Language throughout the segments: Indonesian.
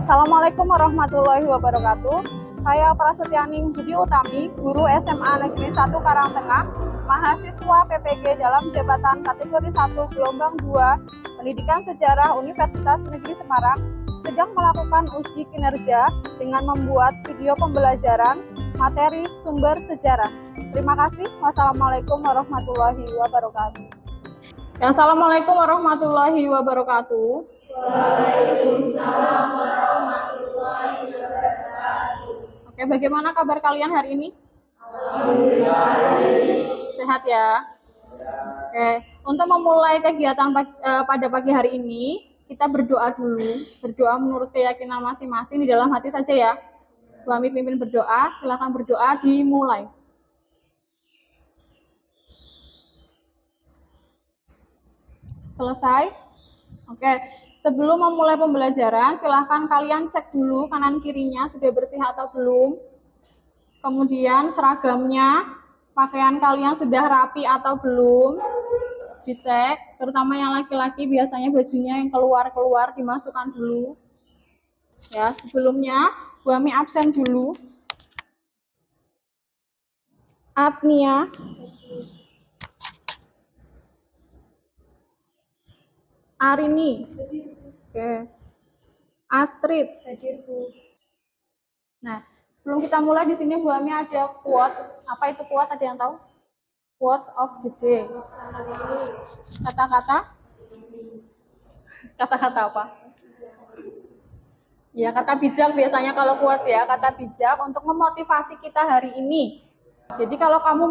Assalamualaikum warahmatullahi wabarakatuh. Saya Prasetyaning Budi Utami, guru SMA Negeri 1 Karangtengah, mahasiswa PPG dalam jabatan kategori 1 gelombang 2 Pendidikan Sejarah Universitas Negeri Semarang, sedang melakukan uji kinerja dengan membuat video pembelajaran materi sumber sejarah. Terima kasih. Wassalamualaikum warahmatullahi wabarakatuh. Assalamualaikum warahmatullahi wabarakatuh. Waalaikumsalam warahmatullahi wabarakatuh. Oke, bagaimana kabar kalian hari ini? Alhamdulillah. Sehat ya? Oke, untuk memulai kegiatan pada pagi hari ini, kita berdoa dulu. Berdoa menurut keyakinan masing-masing di dalam hati saja ya. Kami pimpin berdoa, silakan berdoa dimulai. Selesai? Oke. Sebelum memulai pembelajaran, silahkan kalian cek dulu kanan kirinya sudah bersih atau belum. Kemudian seragamnya, pakaian kalian sudah rapi atau belum. Dicek, terutama yang laki-laki biasanya bajunya yang keluar-keluar dimasukkan dulu. Ya, sebelumnya Bu Ami absen dulu. Adnia. Arini. Oke. Astrid. Hadir, Bu. Nah, sebelum kita mulai di sini Bu Ami ada quote. Apa itu quote? Ada yang tahu? Quote of the day. Kata-kata? Kata-kata apa? Ya, kata bijak biasanya kalau quotes ya, kata bijak untuk memotivasi kita hari ini. Jadi kalau kamu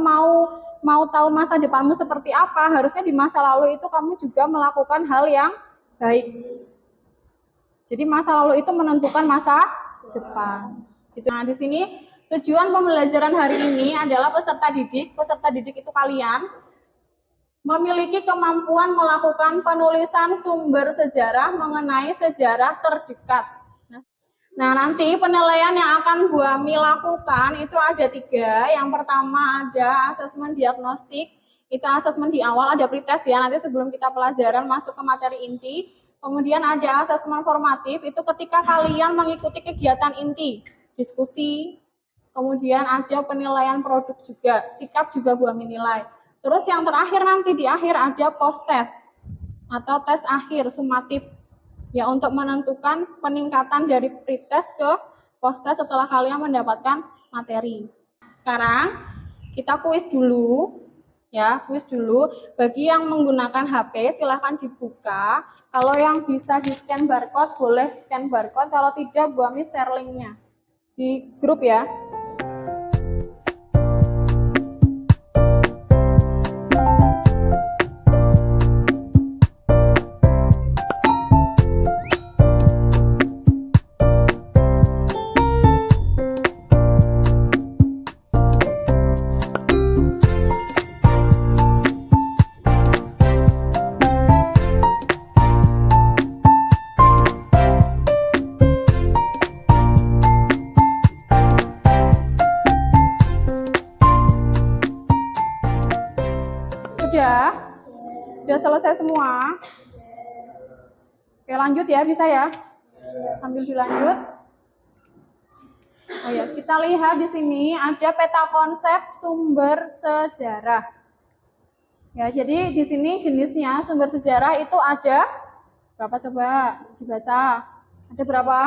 mau tahu masa depanmu seperti apa, harusnya di masa lalu itu kamu juga melakukan hal yang baik. Jadi masa lalu itu menentukan masa depan. Gitu. Nah, di sini tujuan pembelajaran hari ini adalah peserta didik. Peserta didik itu kalian memiliki kemampuan melakukan penulisan sumber sejarah mengenai sejarah terdekat. Nah, nanti penilaian yang akan Bu Ami lakukan itu ada 3. Yang pertama ada asesmen diagnostik. Itu asesmen di awal, ada pretest ya, nanti sebelum kita pelajaran masuk ke materi inti. Kemudian ada asesmen formatif, itu ketika kalian mengikuti kegiatan inti, diskusi. Kemudian ada penilaian produk juga, sikap juga Bu Ami nilai. Terus yang terakhir nanti di akhir ada post test atau tes akhir sumatif. Ya, untuk menentukan peningkatan dari pretest ke post test setelah kalian mendapatkan materi. Sekarang kita kuis dulu. Ya, kuis dulu. Bagi yang menggunakan HP silahkan dibuka. Kalau yang bisa di scan barcode boleh scan barcode. Kalau tidak Bu Ami share linknya di grup ya. Sudah selesai semua. Oke, lanjut ya, bisa ya? Sambil dilanjut. Oh ya, kita lihat di sini ada peta konsep sumber sejarah. Ya, jadi di sini jenisnya sumber sejarah itu ada berapa, coba dibaca? Ada berapa?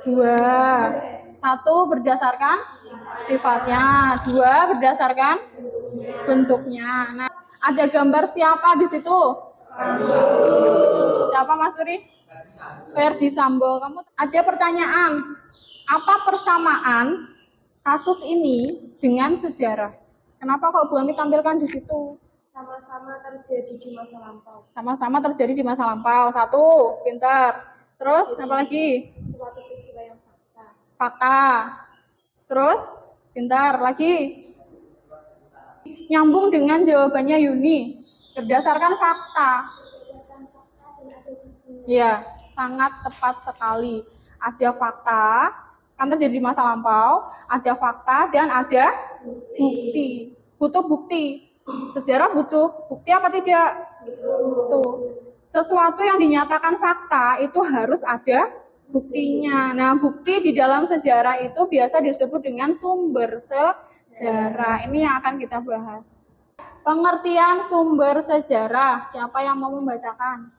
2. 1 berdasarkan sifatnya, 2 berdasarkan bentuknya. Nah, ada gambar siapa di situ? Siapa Mas Uri? Ferdi Sambo. Kamu ada pertanyaan, apa persamaan kasus ini dengan sejarah? Kenapa kok Bu Ami tampilkan di situ? Sama-sama terjadi di masa lampau. Sama-sama terjadi di masa lampau. 1, pintar. Terus apa lagi? Suatu peristiwa yang fakta. Fakta. Terus pintar lagi. Nyambung dengan jawabannya Yuni. Berdasarkan fakta. Ya, sangat tepat sekali. Ada fakta, kan terjadi di masa lampau, ada fakta dan ada bukti. Butuh bukti. Sejarah butuh bukti apa tidak? Butuh. Sesuatu yang dinyatakan fakta itu harus ada buktinya. Nah, bukti di dalam sejarah itu biasa disebut dengan sumber sejarah. Ini yang akan kita bahas. Pengertian sumber sejarah. Siapa yang mau membacakan?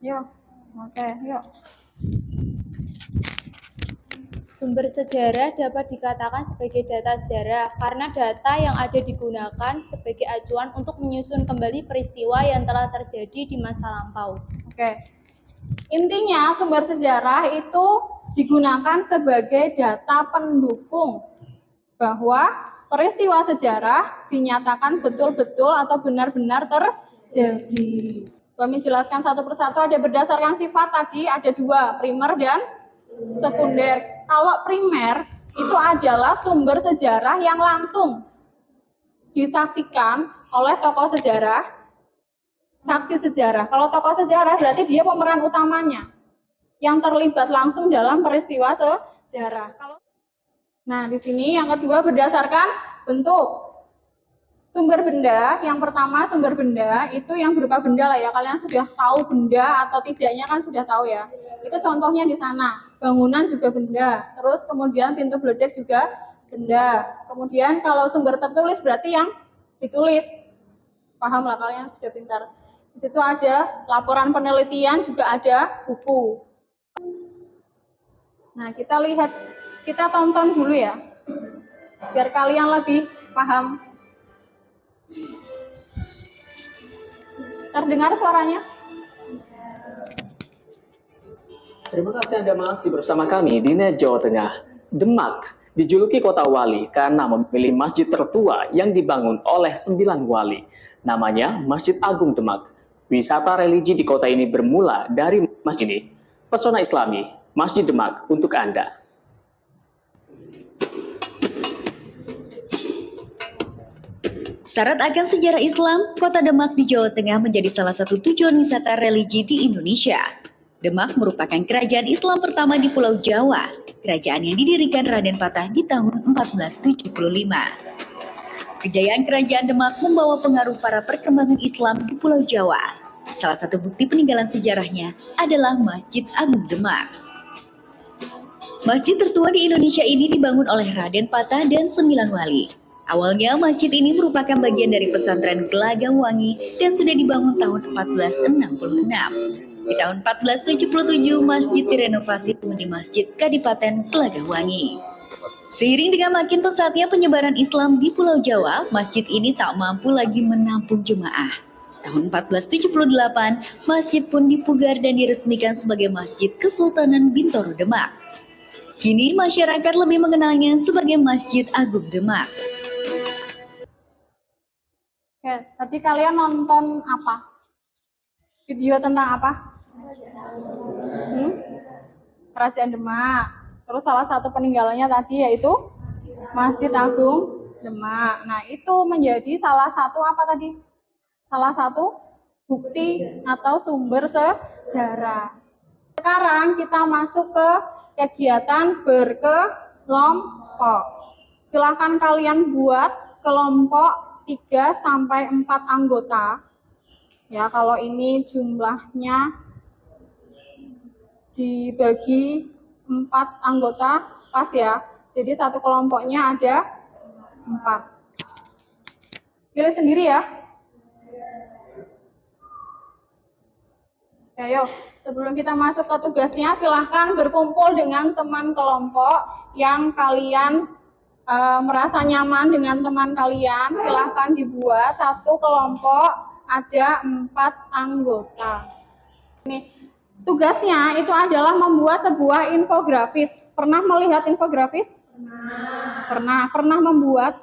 Yuk. Oke, yuk. Sumber sejarah dapat dikatakan sebagai data sejarah karena data yang ada digunakan sebagai acuan untuk menyusun kembali peristiwa yang telah terjadi di masa lampau. Oke. Intinya sumber sejarah itu digunakan sebagai data pendukung bahwa peristiwa sejarah dinyatakan betul-betul atau benar-benar terjadi. Kami jelaskan satu persatu. Ada berdasarkan sifat tadi, ada dua, primer dan sekunder. Kalau primer itu adalah sumber sejarah yang langsung disaksikan oleh tokoh sejarah, saksi sejarah. Kalau tokoh sejarah berarti dia pemeran utamanya yang terlibat langsung dalam peristiwa sejarah. Nah, di sini yang kedua berdasarkan bentuk. Sumber benda, yang pertama sumber benda itu yang berupa benda lah ya. Kalian sudah tahu benda atau tidaknya kan sudah tahu ya. Itu contohnya di sana. Bangunan juga benda. Terus kemudian pintu gledek juga benda. Kemudian kalau sumber tertulis berarti yang ditulis. Paham lah kalian sudah pintar. Di situ ada laporan penelitian, juga ada buku. Nah, kita lihat, kita tonton dulu ya. Biar kalian lebih paham. Terdengar suaranya? Terima kasih Anda masih bersama kami di Net Jawa Tengah. Demak dijuluki kota wali karena memilih masjid tertua yang dibangun oleh 9 wali. Namanya Masjid Agung Demak. Wisata religi di kota ini bermula dari masjid ini. Pesona Islami, Masjid Demak untuk Anda. Syarat akan sejarah Islam, Kota Demak di Jawa Tengah menjadi salah satu tujuan wisata religi di Indonesia. Demak merupakan kerajaan Islam pertama di Pulau Jawa, kerajaan yang didirikan Raden Patah di tahun 1475. Kejayaan kerajaan Demak membawa pengaruh para perkembangan Islam di Pulau Jawa. Salah satu bukti peninggalan sejarahnya adalah Masjid Agung Demak. Masjid tertua di Indonesia ini dibangun oleh Raden Patah dan 9 wali. Awalnya masjid ini merupakan bagian dari pesantren Gelagah Wangi dan sudah dibangun tahun 1466. Di tahun 1477, masjid direnovasi menjadi Masjid Kadipaten Gelagah Wangi. Seiring dengan makin pesatnya penyebaran Islam di Pulau Jawa, masjid ini tak mampu lagi menampung jemaah. Tahun 1478, masjid pun dipugar dan diresmikan sebagai Masjid Kesultanan Bintoro Demak. Kini masyarakat lebih mengenalnya sebagai Masjid Agung Demak. Oke, tadi kalian nonton apa? Video tentang apa? Kerajaan Demak. Terus salah satu peninggalannya tadi yaitu Masjid Agung Demak. Nah, itu menjadi salah satu apa tadi? Salah satu bukti atau sumber sejarah. Sekarang kita masuk ke kegiatan berkelompok. Silakan kalian buat kelompok 3 sampai 4 anggota. Ya, kalau ini jumlahnya dibagi 4 anggota pas ya. Jadi satu kelompoknya ada 4. Pilih sendiri ya. Ayo, sebelum kita masuk ke tugasnya, silahkan berkumpul dengan teman kelompok yang kalian merasa nyaman dengan teman kalian. Silahkan dibuat satu kelompok ada 4 anggota. Ini tugasnya itu adalah membuat sebuah infografis. Pernah melihat infografis? Pernah membuat?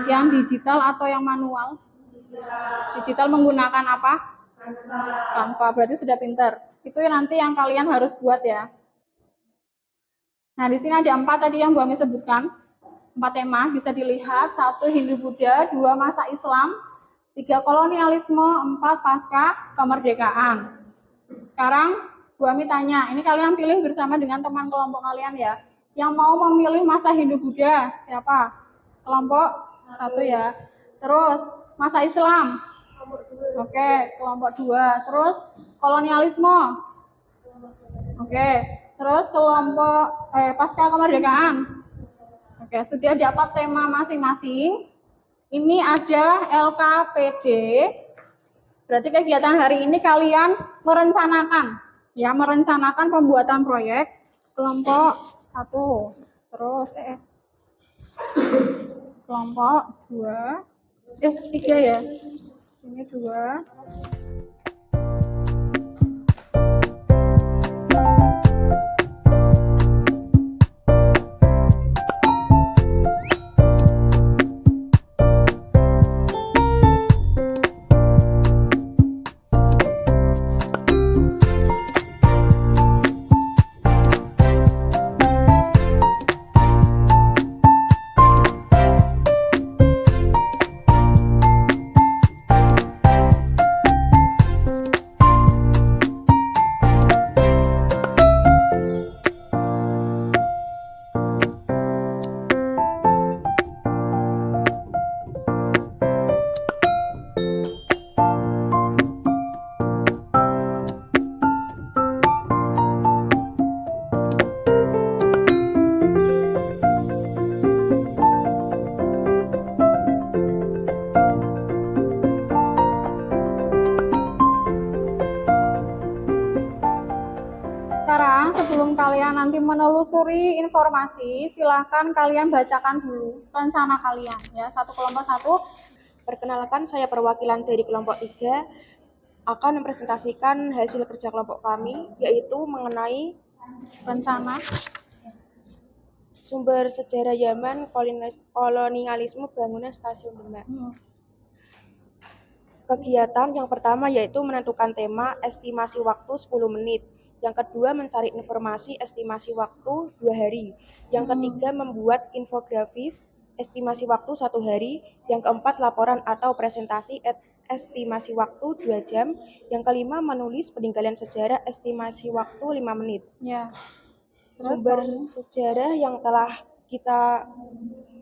Yang digital atau yang manual? Digital menggunakan apa? Canva. Berarti sudah pintar. Itu nanti yang kalian harus buat ya. Nah, di sini ada 4 tadi yang kami sebutkan. 4 tema bisa dilihat. 1 Hindu-Buddha, 2 masa Islam, 3 kolonialisme, 4 pasca kemerdekaan. Sekarang Bu Ami tanya, ini kalian pilih bersama dengan teman kelompok kalian ya. Yang mau memilih masa Hindu-Buddha siapa? Kelompok 1 ya. Terus masa Islam. Oke, kelompok 2. Terus kolonialisme. Oke, Oke, terus kelompok pasca kemerdekaan. Oke, sudah dapat tema masing-masing. Ini ada LKPD. Berarti kegiatan hari ini kalian merencanakan pembuatan proyek kelompok 1. Terus kelompok 2. 3 ya. Sini 2. Sekarang sebelum kalian nanti menelusuri informasi, silahkan kalian bacakan dulu rencana kalian ya, satu kelompok 1. Perkenalkan, saya perwakilan dari kelompok 3 akan mempresentasikan hasil kerja kelompok kami, yaitu mengenai Rencana. sumber sejarah zaman kolonialisme bangunan Stasiun Demak. Kegiatan yang pertama yaitu menentukan tema estimasi waktu 10 menit. Yang kedua, mencari informasi estimasi waktu 2 hari. Yang ketiga, membuat infografis estimasi waktu 1 hari. Yang keempat, laporan atau presentasi estimasi waktu 2 jam. Yang kelima, menulis peninggalan sejarah estimasi waktu 5 menit. Ya. Terus Sumber sejarah yang telah kita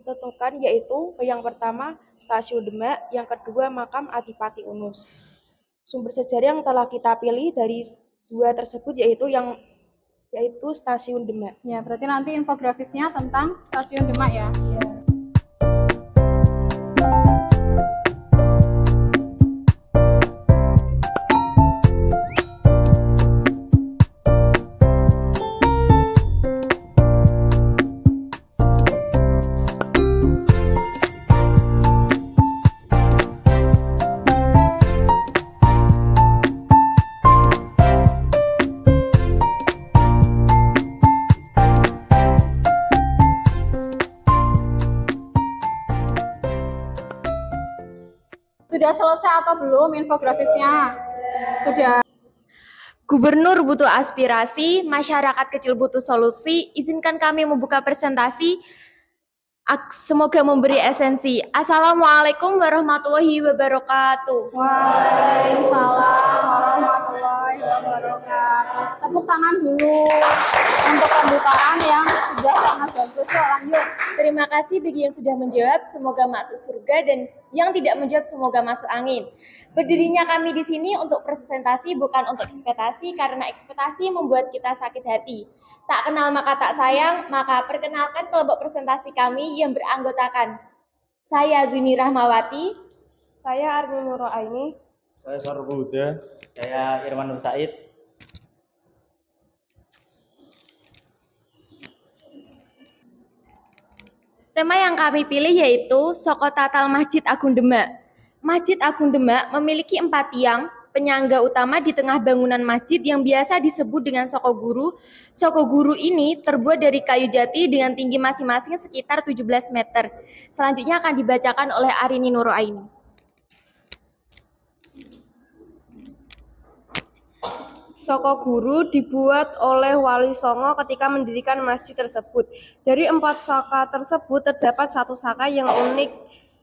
tentukan yaitu yang pertama Stasiun Demak, yang kedua makam Adipati Unus. Sumber sejarah yang telah kita pilih dari 2 tersebut yaitu Stasiun Demak. Ya, berarti nanti infografisnya tentang Stasiun Demak ya. Sudah selesai atau belum infografisnya? Sudah. Gubernur butuh aspirasi, masyarakat kecil butuh solusi. Izinkan kami membuka presentasi. Semoga memberi esensi. Assalamualaikum warahmatullahi wabarakatuh. Waalaikumsalam warahmatullahi wabarakatuh. Tepuk tangan dulu untuk pembukaan yang sudah sangat bagus. Lanjut. Terima kasih bagi yang sudah menjawab, semoga masuk surga, dan yang tidak menjawab semoga masuk angin. Berdirinya kami di sini untuk presentasi, bukan untuk ekspektasi, karena ekspektasi membuat kita sakit hati. Tak kenal maka tak sayang, maka perkenalkan kelompok presentasi kami yang beranggotakan saya Zuni Rahmawati, Saya Armin Nuraini. Saya Sarul Huda. Saya Irwan Nur Said. Tema yang kami pilih yaitu Soko Tatal Masjid Agung Demak. Masjid Agung Demak memiliki 4 tiang, penyangga utama di tengah bangunan masjid yang biasa disebut dengan Soko Guru. Soko Guru ini terbuat dari kayu jati dengan tinggi masing-masing sekitar 17 meter. Selanjutnya akan dibacakan oleh Arini Nuraini. Soko Guru dibuat oleh Wali Songo ketika mendirikan masjid tersebut. Dari 4 saka tersebut terdapat 1 saka yang unik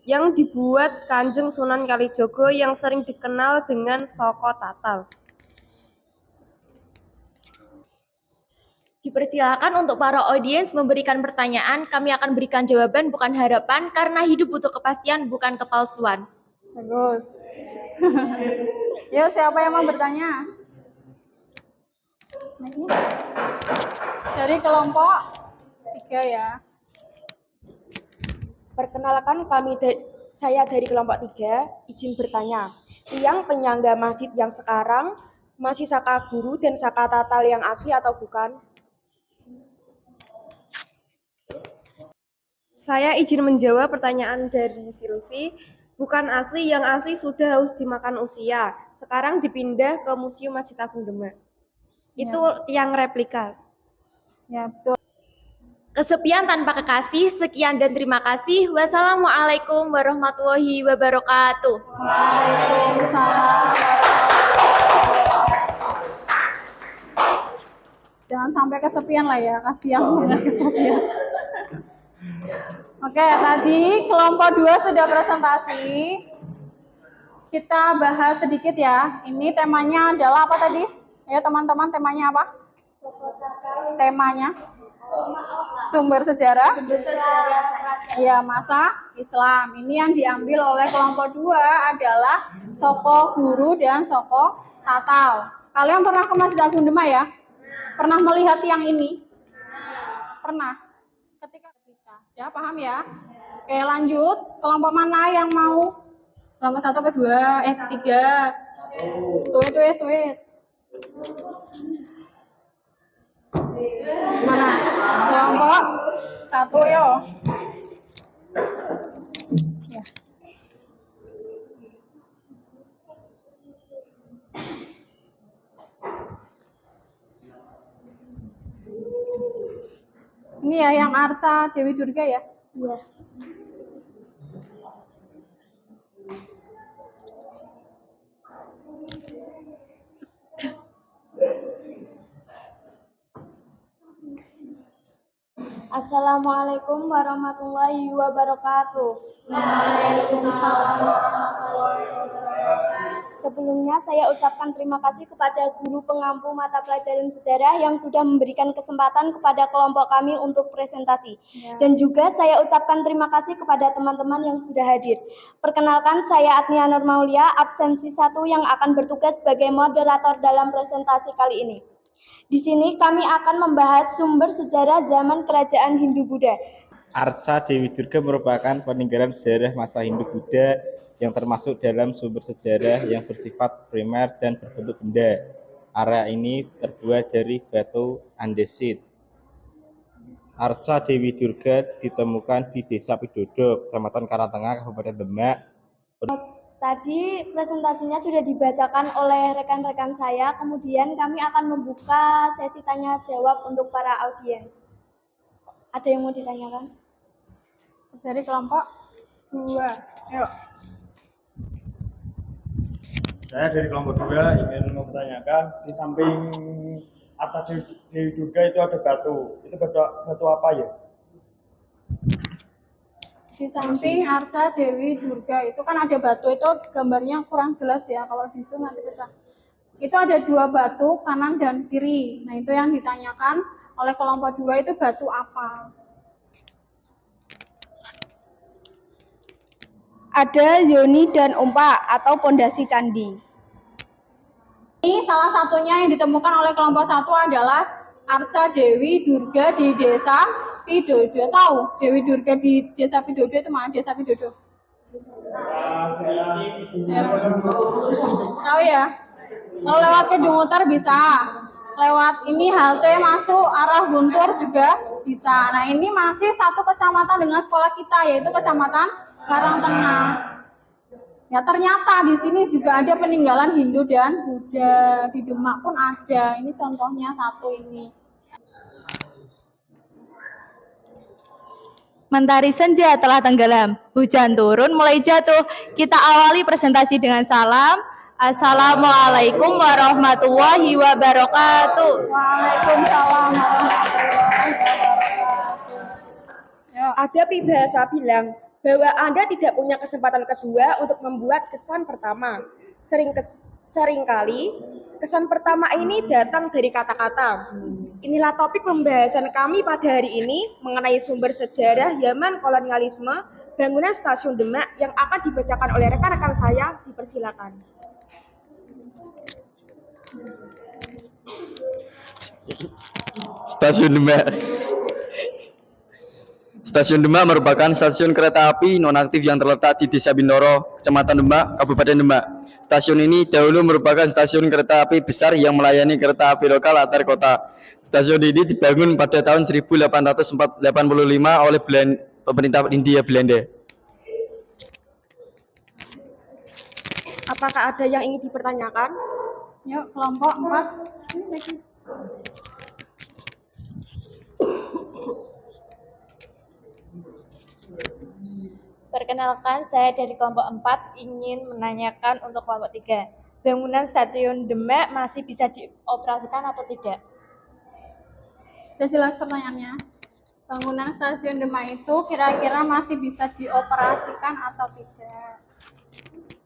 yang dibuat Kanjeng Sunan Kalijogo yang sering dikenal dengan Soko Tatal. Dipersilakan untuk para audiens memberikan pertanyaan, kami akan berikan jawaban bukan harapan karena hidup butuh kepastian bukan kepalsuan. Bagus. Yuk, siapa yang mau bertanya? Nah, ini dari kelompok 3 ya. Perkenalkan saya dari kelompok 3, izin bertanya. Tiang penyangga masjid yang sekarang masih saka guru dan saka tatal yang asli atau bukan? Saya izin menjawab pertanyaan dari Silvi. Bukan asli, yang asli sudah harus dimakan usia. Sekarang dipindah ke Museum Masjid Agung Demak. Itu tiang replika. Ya, betul. Kesepian tanpa kekasih, sekian dan terima kasih. Wassalamualaikum warahmatullahi wabarakatuh. Waalaikumsalam. Jangan sampai kesepian lah ya, kasihan banget kesepian. Oke, tadi kelompok 2 sudah presentasi. Kita bahas sedikit ya. Ini temanya adalah apa tadi? Ya teman-teman, temanya apa? Temanya sumber sejarah. Ya, masa Islam. Ini yang diambil oleh kelompok 2 adalah Soko Guru dan Soko Tatal. Kalian pernah ke Masjid Agung Demak ya? Pernah melihat yang ini? Pernah. Ketika ya paham ya. Oke, lanjut. Kelompok mana yang mau? Kelompok 1 ke 2, 3. Sweet. Mana? Kelompok 1 yo. Ya. Ini ya yang Arca Dewi Durga ya? Iya. Assalamualaikum warahmatullahi wabarakatuh. Waalaikumsalam. Sebelumnya saya ucapkan terima kasih kepada guru pengampu mata pelajaran sejarah yang sudah memberikan kesempatan kepada kelompok kami untuk presentasi. Dan juga saya ucapkan terima kasih kepada teman-teman yang sudah hadir. Perkenalkan, saya Agnia Nur Maulia, absensi 1 yang akan bertugas sebagai moderator dalam presentasi kali ini. Di sini kami akan membahas sumber sejarah zaman kerajaan Hindu-Buddha. Arca Dewi Durga merupakan peninggalan sejarah masa Hindu-Buddha yang termasuk dalam sumber sejarah yang bersifat primer dan berbentuk benda. Area ini terbuat dari batu andesit. Arca Dewi Durga ditemukan di Desa Pidodo, Kecamatan Karangtengah, Kabupaten Demak. Tadi presentasinya sudah dibacakan oleh rekan-rekan saya, kemudian kami akan membuka sesi tanya jawab untuk para audiens. Ada yang mau ditanyakan? Dari kelompok 2. Yuk. Saya dari kelompok 2 ingin mempertanyakan, di samping Arca Dewi Durga itu ada batu. Itu batu apa ya? Di samping Arca Dewi Durga itu kan ada batu, itu gambarnya kurang jelas ya, kalau di zoom nanti pecah. Itu ada 2 batu kanan dan kiri. Nah, itu yang ditanyakan oleh kelompok 2 itu batu apa? Ada yoni dan umpa atau pondasi candi. Ini salah satunya yang ditemukan oleh kelompok 1 adalah Arca Dewi Durga di Desa Pidodo. Tahu Dewi Durga di Desa Pidodo itu mana? Desa Pidodo. Ya. Tahu ya? Kalau lewat Kedunguter bisa. Lewat ini halte masuk arah Guntur juga bisa. Nah, ini masih satu kecamatan dengan sekolah kita, yaitu Kecamatan Karangtengah. Ya, ternyata di sini juga ada peninggalan Hindu dan Buddha. Di Demak pun ada. Ini contohnya satu ini. Mentari senja telah tenggelam, hujan turun mulai jatuh. Kita awali presentasi dengan salam. Assalamualaikum warahmatullahi wabarakatuh. Waalaikumsalam warahmatullahi wabarakatuh. Ada peribahasa bilang bahwa Anda tidak punya kesempatan kedua untuk membuat kesan pertama. Seringkali kesan pertama ini datang dari kata-kata. Inilah topik pembahasan kami pada hari ini mengenai sumber sejarah zaman kolonialisme bangunan Stasiun Demak yang akan dibacakan oleh rekan-rekan saya. Dipersilakan. Stasiun Demak. Stasiun Demak merupakan stasiun kereta api nonaktif yang terletak di Desa Bintoro, Kecamatan Demak, Kabupaten Demak. Stasiun ini dahulu merupakan stasiun kereta api besar yang melayani kereta api lokal antar kota. Stasiun ini dibangun pada tahun 1885 oleh pemerintah Hindia Belanda. Apakah ada yang ingin dipertanyakan? Yuk, kelompok 4. Perkenalkan, saya dari kelompok 4 ingin menanyakan untuk kelompok 3. Bangunan Stasiun Demak masih bisa dioperasikan atau tidak? Sudah jelas pertanyaannya? Bangunan Stasiun Demak itu kira-kira masih bisa dioperasikan atau tidak?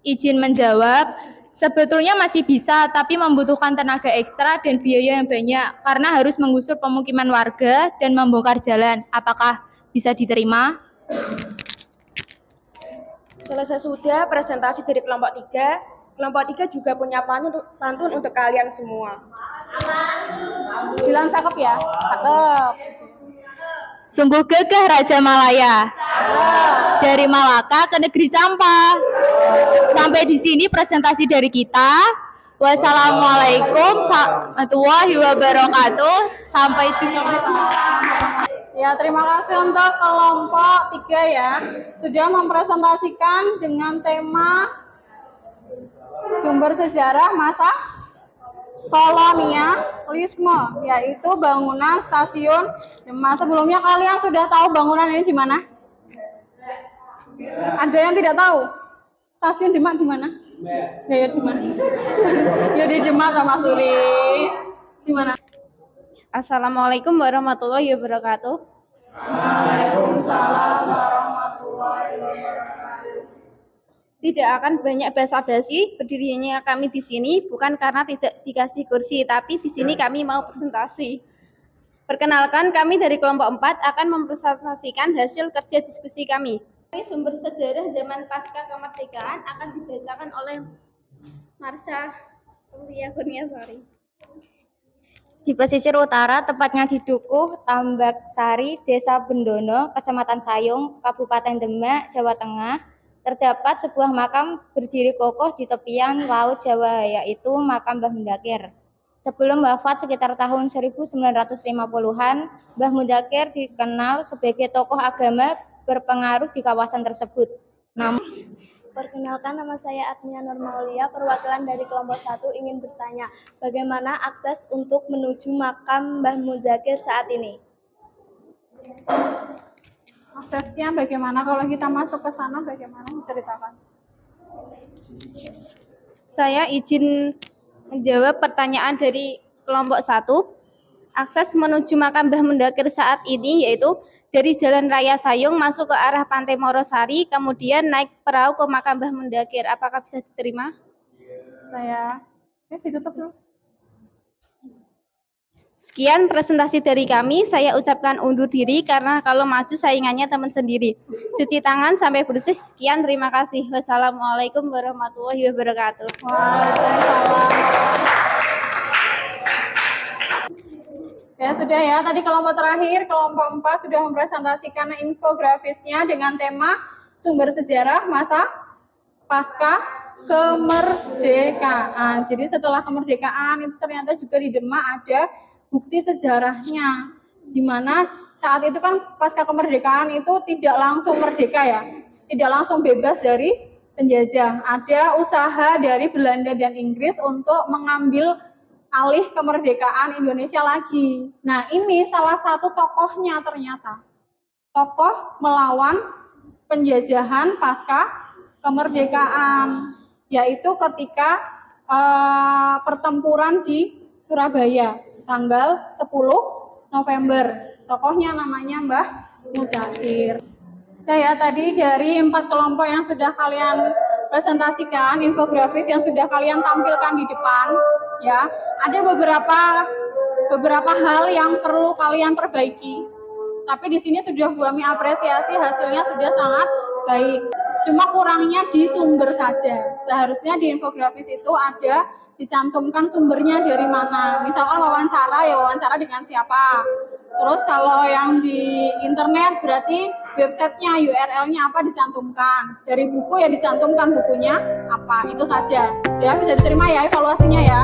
Izin menjawab, sebetulnya masih bisa, tapi membutuhkan tenaga ekstra dan biaya yang banyak karena harus menggusur pemukiman warga dan membongkar jalan. Apakah bisa diterima? Selesai sudah presentasi dari kelompok 3. Kelompok 3 juga punya pantun untuk kalian semua. Bilang cakep ya? Cakep. Sungguh gagah Raja Malaya. Dari Malaka ke negeri Campa. Sampai di sini presentasi dari kita. Wassalamualaikum warahmatullahi wabarakatuh. Sampai jumpa. Ya, terima kasih untuk kelompok 3 ya. Sudah mempresentasikan dengan tema sumber sejarah masa kolonialisme, yaitu bangunan Stasiun Demak. Sebelumnya kalian sudah tahu bangunan ini di mana? Ada yang tidak tahu? Stasiun Demak di mana? Ya, di mana? Ya di Demak sama Suri. Di mana? Assalamualaikum warahmatullahi wabarakatuh. Waalaikumsalam warahmatullahi wabarakatuh. Tidak akan banyak basa-basi, berdirinya kami di sini bukan karena tidak dikasih kursi, tapi di sini kami mau presentasi. Perkenalkan, kami dari kelompok 4 akan mempresentasikan hasil kerja diskusi kami. Sumber sejarah zaman pasca kemerdekaan akan dibacakan oleh Marsha Kurniasari. Di pesisir utara, tepatnya di Dukuh, Tambak Sari, Desa Bendono, Kecamatan Sayung, Kabupaten Demak, Jawa Tengah, terdapat sebuah makam berdiri kokoh di tepian Laut Jawa, yaitu makam Mbah Mundakir. Sebelum wafat sekitar tahun 1950-an, Mbah Mundakir dikenal sebagai tokoh agama berpengaruh di kawasan tersebut. Perkenalkan, nama saya Atmia Nurmaulia, perwakilan dari kelompok 1 ingin bertanya, bagaimana akses untuk menuju makam Mbah Mundakir saat ini? Aksesnya bagaimana? Kalau kita masuk ke sana bagaimana? Diceritakan. Saya izin menjawab pertanyaan dari kelompok 1. Akses menuju makam Mbah Mundakir saat ini yaitu dari Jalan Raya Sayung masuk ke arah Pantai Morosari, kemudian naik perahu ke makam Mbah Mundakir. Apakah bisa diterima? Ditutup dulu. Sekian presentasi dari kami. Saya ucapkan undur diri karena kalau maju saingannya teman sendiri. Cuci tangan sampai bersih. Sekian, terima kasih. Wassalamualaikum warahmatullahi wabarakatuh. Ya sudah ya, tadi kelompok terakhir, kelompok 4 sudah mempresentasikan infografisnya dengan tema sumber sejarah masa pasca kemerdekaan. Jadi setelah kemerdekaan itu ternyata juga di Demak ada bukti sejarahnya, di mana saat itu kan pasca kemerdekaan itu tidak langsung merdeka ya, tidak langsung bebas dari penjajah. Ada usaha dari Belanda dan Inggris untuk mengambil alih kemerdekaan Indonesia lagi. Nah, ini salah satu tokohnya ternyata. Tokoh melawan penjajahan pasca kemerdekaan, yaitu ketika pertempuran di Surabaya tanggal 10 November. Tokohnya namanya Mbah Mundakir. Nah ya, tadi dari 4 kelompok yang sudah kalian presentasikan, infografis yang sudah kalian tampilkan di depan, ya, ada beberapa hal yang perlu kalian perbaiki. Tapi di sini sudah Bu Ami apresiasi, hasilnya sudah sangat baik. Cuma kurangnya di sumber saja. Seharusnya di infografis itu ada dicantumkan sumbernya dari mana. Misalkan wawancara, ya wawancara dengan siapa. Terus kalau yang di internet berarti websitenya, URL-nya apa dicantumkan. Dari buku ya dicantumkan bukunya apa, itu saja. Ya bisa diterima ya evaluasinya ya.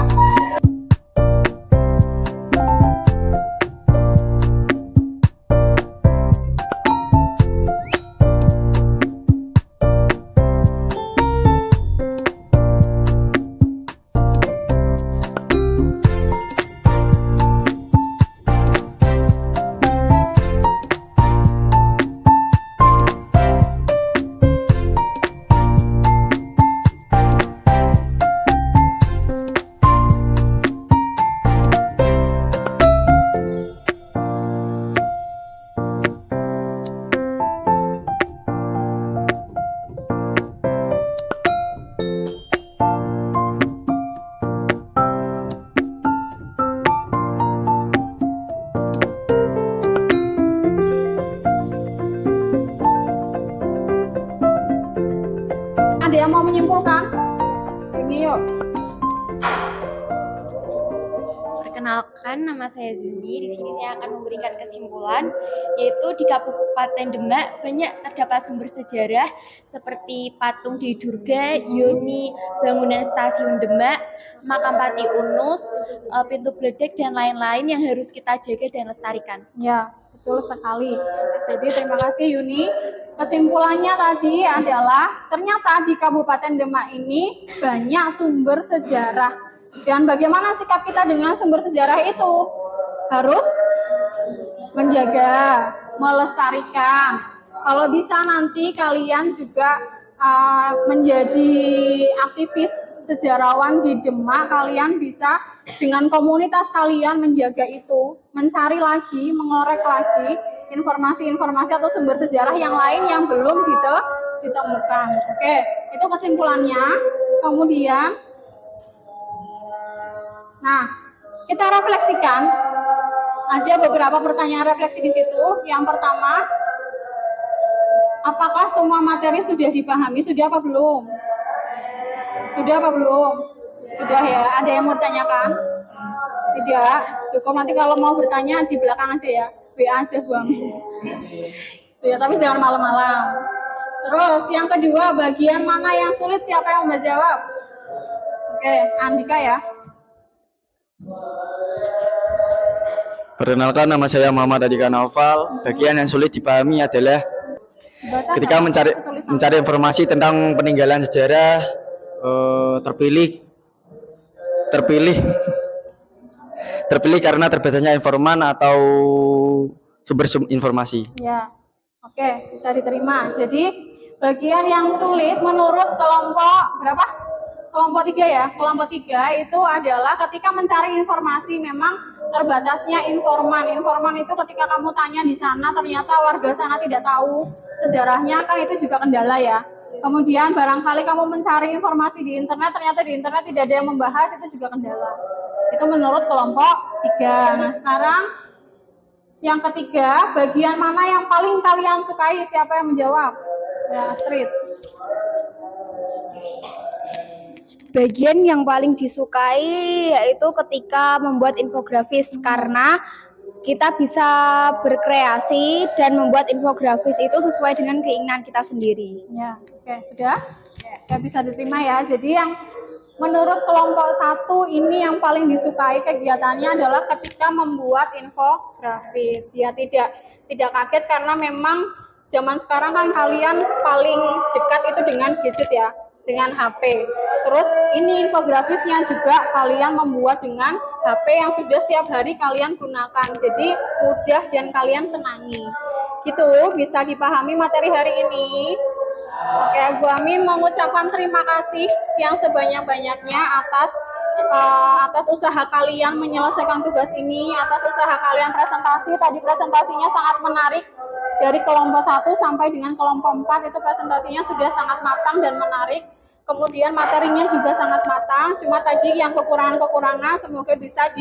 Ada yang mau menyimpulkan? Ini yuk. Perkenalkan, nama saya Zuni. Di sini saya akan memberikan kesimpulan, yaitu di Kabupaten Demak banyak terdapat sumber sejarah seperti patung Dewi Durga, Yoni, bangunan stasiun Demak, makam Pati Unus, pintu Bledek, dan lain-lain yang harus kita jaga dan lestarikan. Ya, betul sekali. Jadi terima kasih Yuni. Kesimpulannya tadi adalah ternyata di Kabupaten Demak ini banyak sumber sejarah. Dan bagaimana sikap kita dengan sumber sejarah itu? Harus menjaga, melestarikan. Kalau bisa nanti kalian juga menjadi aktivis sejarawan di Demak, kalian bisa dengan komunitas kalian menjaga itu, mencari lagi, mengorek lagi informasi-informasi atau sumber sejarah yang lain yang belum ditemukan. Oke, itu kesimpulannya. Kemudian, nah, kita refleksikan. Ada beberapa pertanyaan refleksi di situ. Yang pertama, apakah semua materi sudah dipahami? Sudah apa belum? Sudah apa belum? Sudah ya. Ada yang mau tanyakan? Tidak. Cukup nanti kalau mau bertanya di belakang aja ya. WA aja buang. Ya, tapi jangan malam-malam. Terus yang kedua, bagian mana yang sulit? Siapa yang mau jawab? Oke, Andika ya. Perkenalkan, nama saya Muhammad Adika Naufal. Bagian yang sulit dipahami adalah Baca ketika mencari informasi tentang peninggalan sejarah, terpilih karena terbatasnya informan atau sumber informasi. Ya, oke, bisa diterima. Jadi bagian yang sulit menurut kelompok berapa? Kelompok 3 ya. Kelompok 3 itu adalah ketika mencari informasi memang terbatasnya informan. Informan itu ketika kamu tanya di sana ternyata warga sana tidak tahu sejarahnya, kan itu juga kendala ya. Kemudian barangkali kamu mencari informasi di internet, ternyata di internet tidak ada yang membahas, itu juga kendala. Itu menurut kelompok 3. Nah, sekarang yang ketiga, bagian mana yang paling kalian sukai? Siapa yang menjawab? Ya, Astrid. Bagian yang paling disukai yaitu ketika membuat infografis, karena kita bisa berkreasi dan membuat infografis itu sesuai dengan keinginan kita sendiri. Ya, oke, sudah? Ya, bisa diterima ya. Jadi yang menurut kelompok 1 ini yang paling disukai kegiatannya adalah ketika membuat infografis. Ya, tidak kaget karena memang zaman sekarang kan kalian paling dekat itu dengan gadget ya, dengan HP. Terus ini infografisnya juga kalian membuat dengan HP yang sudah setiap hari kalian gunakan. Jadi mudah dan kalian senangi. Gitu, bisa dipahami materi hari ini. Oke, Bu Ami mengucapkan terima kasih yang sebanyak-banyaknya atas usaha kalian menyelesaikan tugas ini, atas usaha kalian presentasi. Tadi presentasinya sangat menarik. Dari kelompok 1 sampai dengan kelompok 4 itu presentasinya sudah sangat matang dan menarik. Kemudian materinya juga sangat matang. Cuma tadi yang kekurangan-kekurangan semoga bisa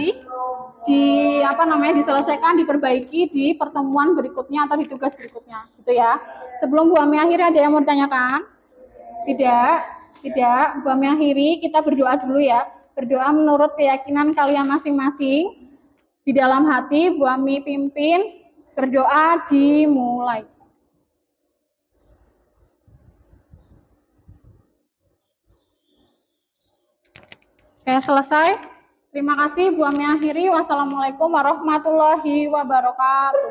diselesaikan, diperbaiki di pertemuan berikutnya atau di tugas berikutnya, gitu ya. Sebelum Bu Ami akhiri, ada yang mau ditanyakan? Tidak. Bu Ami akhiri, kita berdoa dulu ya. berdoa menurut keyakinan kalian masing-masing. Di dalam hati, Bu Ami pimpin, berdoa dimulai. Oke, selesai. Terima kasih, Bu Ami akhiri. Wassalamualaikum warahmatullahi wabarakatuh.